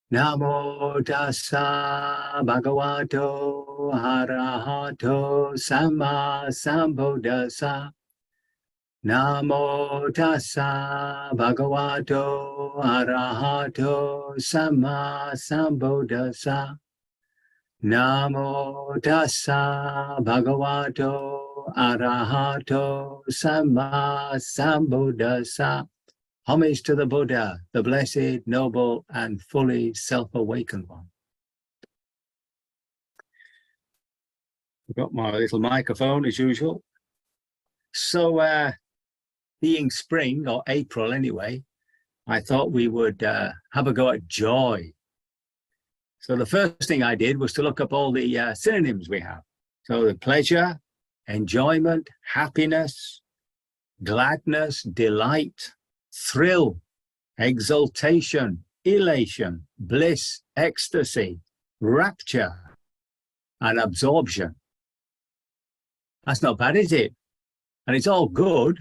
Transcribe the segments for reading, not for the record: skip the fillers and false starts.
Namo tassa bhagavato arahato samma sambuddhassa. Namo tassa bhagavato arahato samma sambuddhassa. Namo tassa bhagavato arahato samma sambuddhassa. Homage to the Buddha, the blessed, noble, and fully self-awakened one. I've got my little microphone as usual. So being spring, or April anyway, I thought we would have a go at joy. So the first thing I did was to look up all the synonyms we have. So the pleasure, enjoyment, happiness, gladness, delight, thrill, exultation, elation, bliss, ecstasy, rapture, and absorption. That's not bad, is it? And it's all good.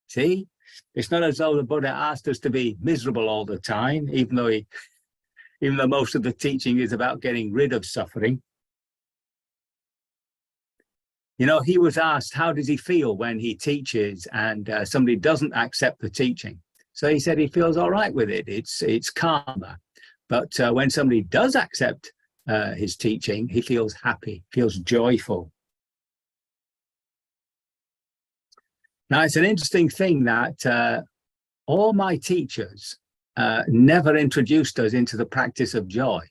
See, it's not as though the Buddha asked us to be miserable all the time, even though most of the teaching is about getting rid of suffering. You know, he was asked, how does he feel when he teaches and somebody doesn't accept the teaching? So he said he feels all right with it. It's calmer. But when somebody does accept his teaching, he feels happy, feels joyful. Now, it's an interesting thing that all my teachers never introduced us into the practice of joy.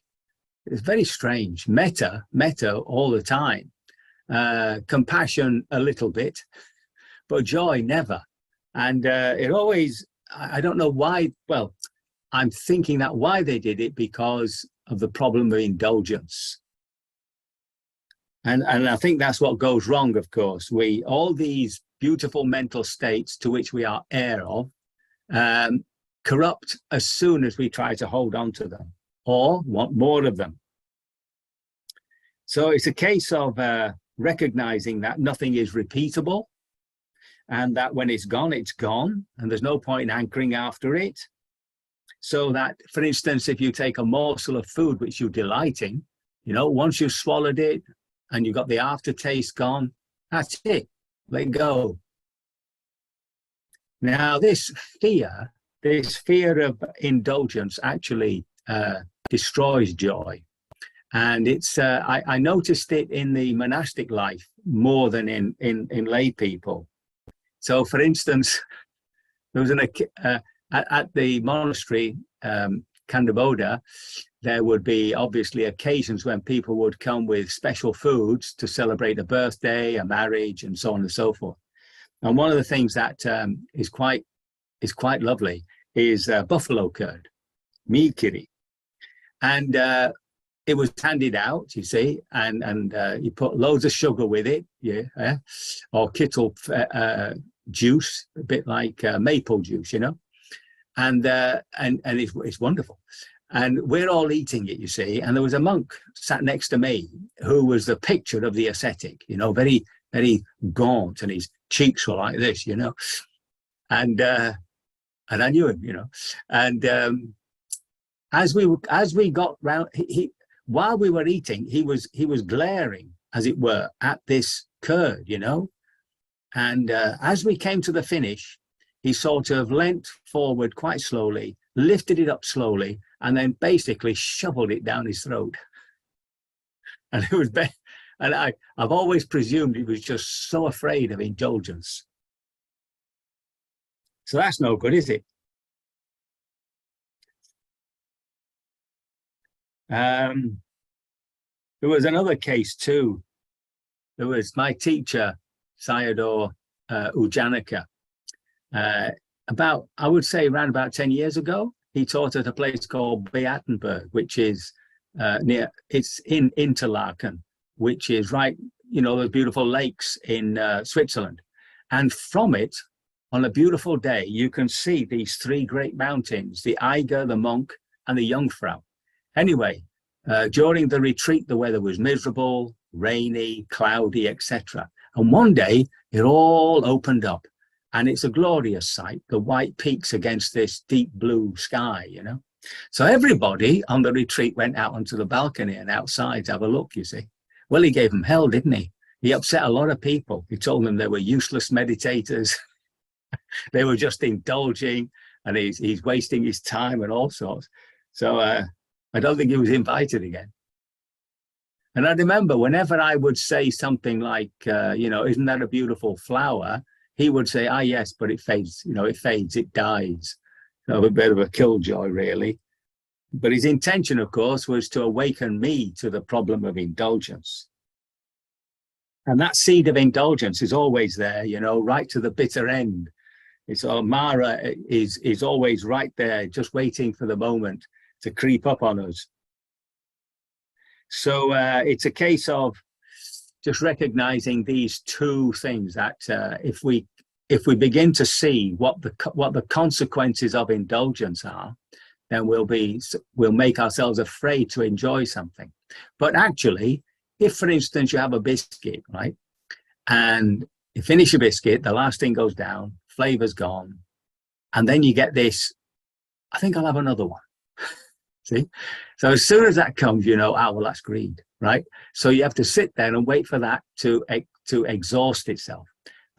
It's very strange. Metta all the time. Compassion a little bit, but joy never. And it always, I don't know why. Well, I'm thinking that why they did it because of the problem of indulgence. And I think that's what goes wrong, of course. All these beautiful mental states to which we are heir of corrupt as soon as we try to hold on to them or want more of them. So it's a case of recognizing that nothing is repeatable, and that when it's gone, and there's no point in hankering after it. So that, for instance, if you take a morsel of food which you delight in, you know, once you've swallowed it and you've got the aftertaste gone, that's it, let go. Now, this fear of indulgence actually destroys joy. And it's I noticed it in the monastic life more than in lay people. So, for instance, there was at the monastery, Kandabodha, there would be obviously occasions when people would come with special foods to celebrate a birthday, a marriage, and so on and so forth. And one of the things that is quite lovely is buffalo curd, mikiri, and it was handed out, you see, and you put loads of sugar with it, yeah, or kettle juice, a bit like maple juice, you know, and it's wonderful. And we're all eating it, you see, and there was a monk sat next to me who was the picture of the ascetic, you know, very, very gaunt, and his cheeks were like this, you know, and I knew him, you know, and as we got round, while we were eating, he was glaring, as it were, at this curd, you know, and as we came to the finish, he sort of leant forward quite slowly, lifted it up slowly, and then basically shoveled it down his throat. And it was, and I've always presumed he was just so afraid of indulgence. So that's no good, is it? There was another case too. There was my teacher, Sayadaw Ujjanaka. I would say around about 10 years ago, he taught at a place called Beatenberg, which is it's in Interlaken, which is right, you know, those beautiful lakes in Switzerland. And from it, on a beautiful day, you can see these three great mountains, the Eiger, the Monk, and the Jungfrau. Anyway, during the retreat, the weather was miserable, rainy, cloudy, etc. And one day, it all opened up. And it's a glorious sight, the white peaks against this deep blue sky, you know. So everybody on the retreat went out onto the balcony and outside to have a look, you see. Well, he gave them hell, didn't he? He upset a lot of people. He told them they were useless meditators. They were just indulging, and he's wasting his time and all sorts. So I don't think he was invited again. And I remember whenever I would say something like, isn't that a beautiful flower? He would say, ah, yes, but it fades, it fades, it dies. So a bit of a killjoy, really. But his intention, of course, was to awaken me to the problem of indulgence. And that seed of indulgence is always there, right to the bitter end. It's Mara is always right there, just waiting for the moment to creep up on us. So it's a case of just recognizing these two things, that if we begin to see what the consequences of indulgence are, then we'll make ourselves afraid to enjoy something. But actually, if, for instance, you have a biscuit, right, and you finish your biscuit, the last thing goes down, flavor's gone, and then you get this, I think I'll have another one. See? So as soon as that comes, well, that's greed, right? So you have to sit there and wait for that to exhaust itself.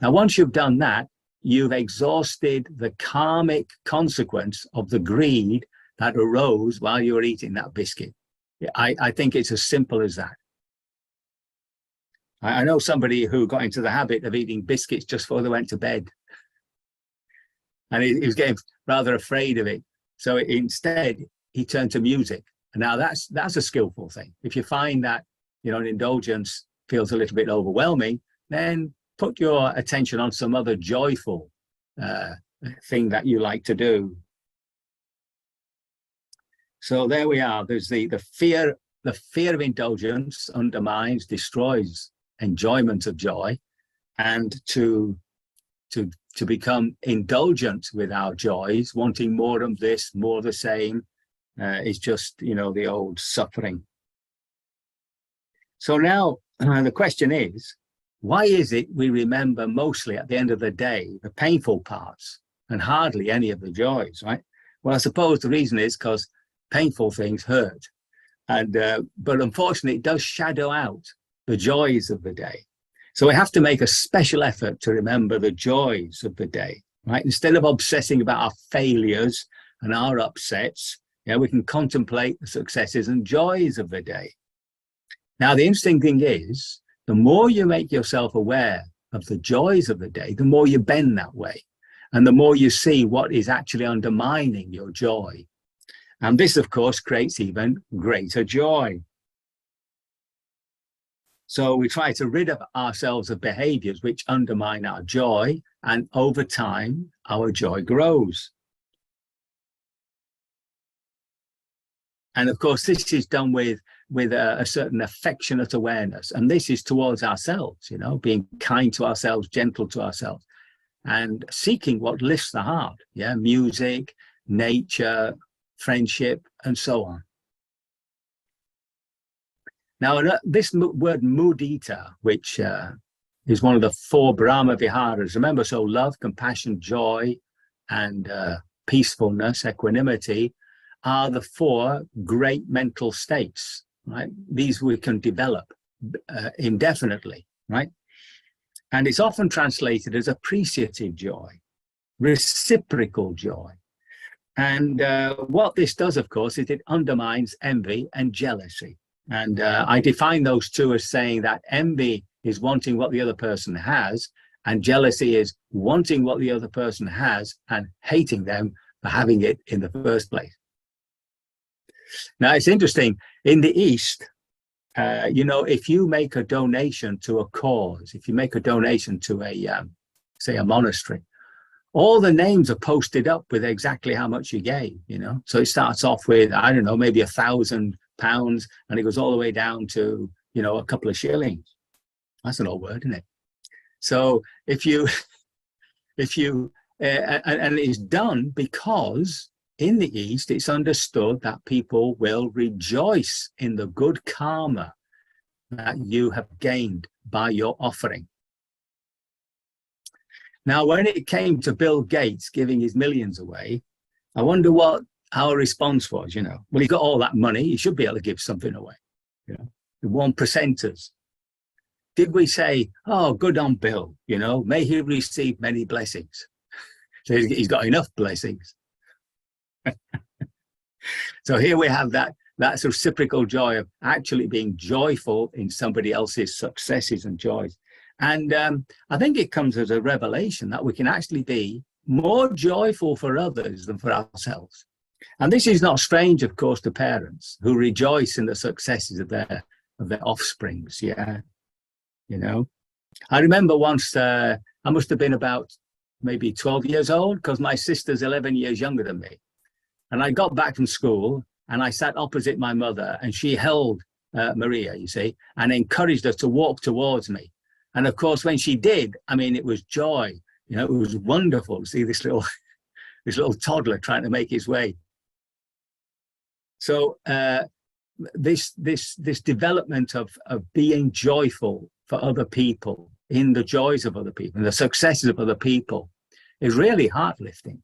Now, once you've done that, you've exhausted the karmic consequence of the greed that arose while you were eating that biscuit. I think it's as simple as that. I know somebody who got into the habit of eating biscuits just before they went to bed. And he was getting rather afraid of it. So instead, he turned to music. And now that's a skillful thing. If you find that, an indulgence feels a little bit overwhelming, then put your attention on some other joyful thing that you like to do. So there we are. There's the fear of indulgence undermines, destroys enjoyment of joy, and to become indulgent with our joys, wanting more of this, more of the same, is just, the old suffering. So now the question is, why is it we remember mostly at the end of the day the painful parts and hardly any of the joys, right? Well, I suppose the reason is because painful things hurt. But unfortunately, it does shadow out the joys of the day. So we have to make a special effort to remember the joys of the day, right? Instead of obsessing about our failures and our upsets, we can contemplate the successes and joys of the day. Now, the interesting thing is, the more you make yourself aware of the joys of the day, the more you bend that way, and the more you see what is actually undermining your joy. And this, of course, creates even greater joy. So we try to rid ourselves of behaviors which undermine our joy, and over time, our joy grows. And of course, this is done with a certain affectionate awareness. And this is towards ourselves, being kind to ourselves, gentle to ourselves, and seeking what lifts the heart. Music, nature, friendship, and so on. Now, this word mudita, which is one of the 4 Brahma Viharas, remember, so love, compassion, joy, and peacefulness, equanimity, are the 4 great mental states, right? These we can develop indefinitely, right? And it's often translated as appreciative joy, reciprocal joy. And what this does, of course, is it undermines envy and jealousy. And I define those two as saying that envy is wanting what the other person has, and jealousy is wanting what the other person has and hating them for having it in the first place. Now, it's interesting, in the East, if you make a donation to a cause, if you make a donation to say a monastery, all the names are posted up with exactly how much you gave, So it starts off with, I don't know, maybe £1,000, and it goes all the way down to, a couple of shillings. That's an old word, isn't it? So and it's done because in the East, it's understood that people will rejoice in the good karma that you have gained by your offering. Now, when it came to Bill Gates giving his millions away, I wonder what our response was, well, he got all that money, he should be able to give something away. The 1%ers. Did we say, oh, good on Bill, may he receive many blessings? So he's got enough blessings. So here we have that reciprocal joy of actually being joyful in somebody else's successes and joys. And I think it comes as a revelation that we can actually be more joyful for others than for ourselves. And this is not strange, of course, to parents who rejoice in the successes of their offsprings. Yeah. I remember once, I must have been about maybe 12 years old, because my sister's 11 years younger than me. And I got back from school and I sat opposite my mother, and she held Maria, you see, and encouraged her to walk towards me. And of course, when she did, it was joy. It was wonderful to see this little toddler trying to make his way. So this development of being joyful for other people, in the joys of other people, in the successes of other people, is really heart-lifting.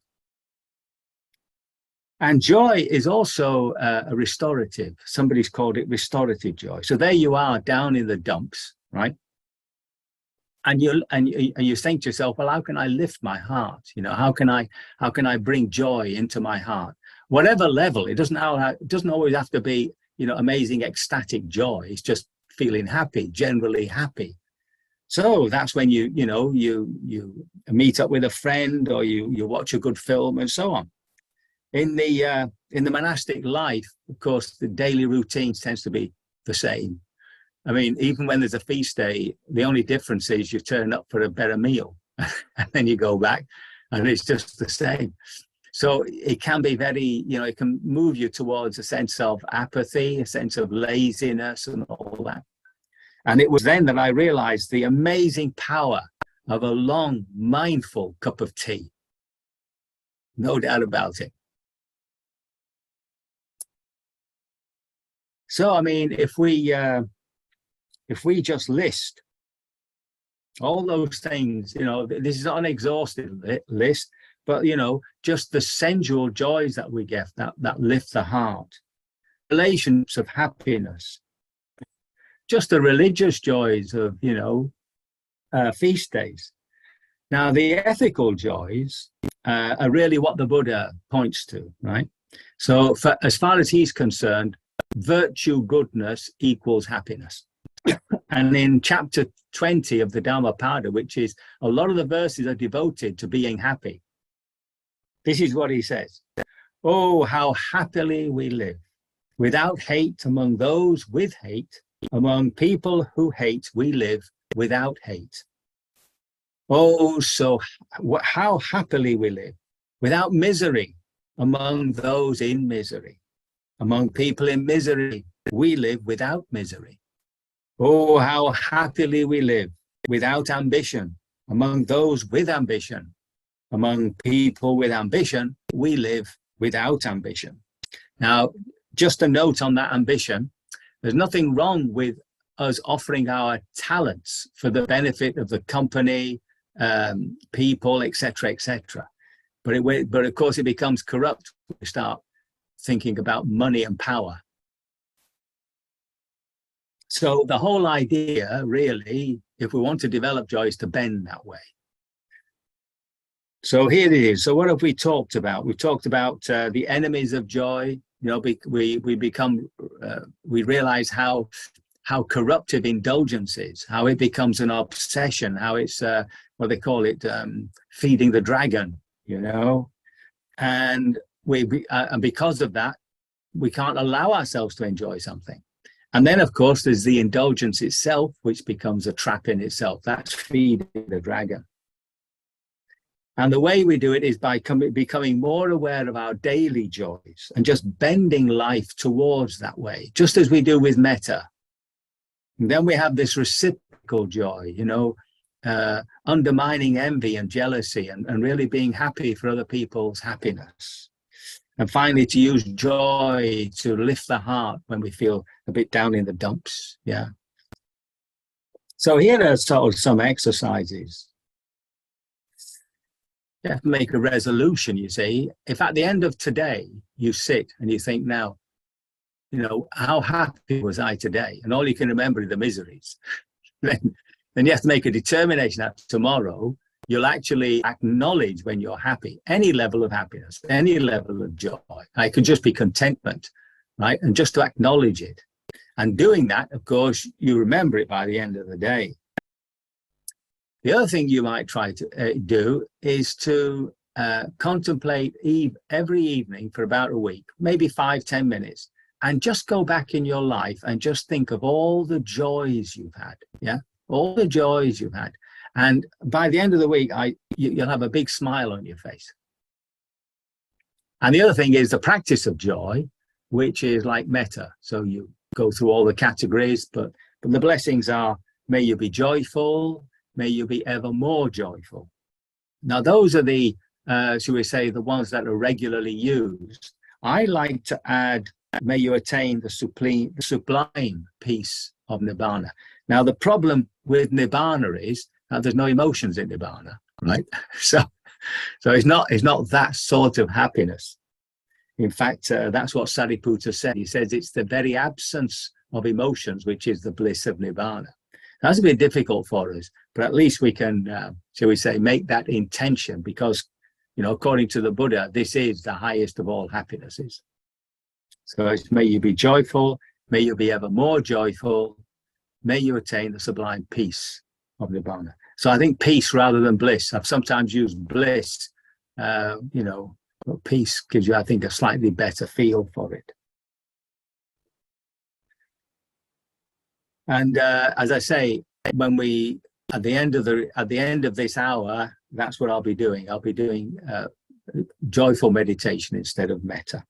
And joy is also a restorative. Somebody's called it restorative joy. So there you are down in the dumps, right? And you think to yourself, well, how can I lift my heart? How can I bring joy into my heart? Whatever level, it doesn't always have to be, amazing ecstatic joy. It's just feeling happy, generally happy. So that's when you meet up with a friend, or you watch a good film and so on. In the monastic life, of course, the daily routines tends to be the same. Even when there's a feast day, the only difference is you turn up for a better meal and then you go back, and it's just the same. So it can be very, it can move you towards a sense of apathy, a sense of laziness and all that. And it was then that I realized the amazing power of a long, mindful cup of tea. No doubt about it. So, if we just list all those things, this is not an exhaustive list, but, just the sensual joys that we get that lift the heart, relationships of happiness, just the religious joys of, feast days. Now, the ethical joys are really what the Buddha points to, right? So as far as he's concerned, virtue, goodness equals happiness. And in chapter 20 of the Dhammapada, which is a lot of the verses are devoted to being happy, this is what he says. Oh, how happily we live, without hate among those with hate. Among people who hate, we live without hate. Oh, so how happily we live, without misery among those in misery. Among people in misery, we live without misery. Oh, how happily we live, without ambition among those with ambition. Among people with ambition, we live without ambition. Now, just a note on that ambition, there's nothing wrong with us offering our talents for the benefit of the company, people, etc., etc. But of course, it becomes corrupt when we start thinking about money and power. So the whole idea, really, if we want to develop joy, is to bend that way. So here it is. So what have we talked about? We've talked about the enemies of joy. We realize how corruptive indulgence is, how it becomes an obsession, how it's what they call it, feeding the dragon, and and because of that, we can't allow ourselves to enjoy something. And then, of course, there's the indulgence itself, which becomes a trap in itself. That's feeding the dragon. And the way we do it is by becoming more aware of our daily joys and just bending life towards that way, just as we do with metta. And then we have this reciprocal joy, undermining envy and jealousy and really being happy for other people's happiness. And finally, to use joy to lift the heart when we feel a bit down in the dumps. Yeah. So here are sort of some exercises. You have to make a resolution, you see. If at the end of today, you sit and you think, now, you know, how happy was I today? And all you can remember are the miseries. Then you have to make a determination that tomorrow you'll actually acknowledge when you're happy, any level of happiness, any level of joy. It could just be contentment, right? And just to acknowledge it. And doing that, of course, you remember it by the end of the day. The other thing you might try to do is to contemplate every evening for about a week, maybe 5-10 minutes, and just go back in your life and just think of all the joys you've had. Yeah, all the joys you've had. And by the end of the week, you'll have a big smile on your face. And the other thing is the practice of joy, which is like metta. So you go through all the categories, but the blessings are, may you be joyful, may you be ever more joyful. Now, those are the, shall we say, the ones that are regularly used. I like to add, may you attain the sublime peace of Nibbana. Now, the problem with Nibbana is that there's no emotions in Nibbana, right? So it's not that sort of happiness. In fact, that's what Sariputta said. He says it's the very absence of emotions, which is the bliss of Nibbana. That's a bit difficult for us, but at least we can, shall we say, make that intention because, you know, according to the Buddha, this is the highest of all happinesses. So it's, may you be joyful, may you be ever more joyful, may you attain the sublime peace of Nibbana. So I think peace rather than bliss. I've sometimes used bliss, you know, but peace gives you, I think, a slightly better feel for it. And as I say, when we at the end of this hour, that's what I'll be doing. I'll be doing joyful meditation instead of metta.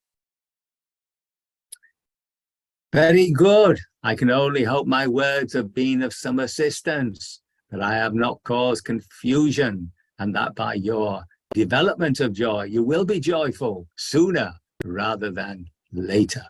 Very good. I can only hope my words have been of some assistance, that I have not caused confusion, and that by your development of joy, you will be joyful sooner rather than later.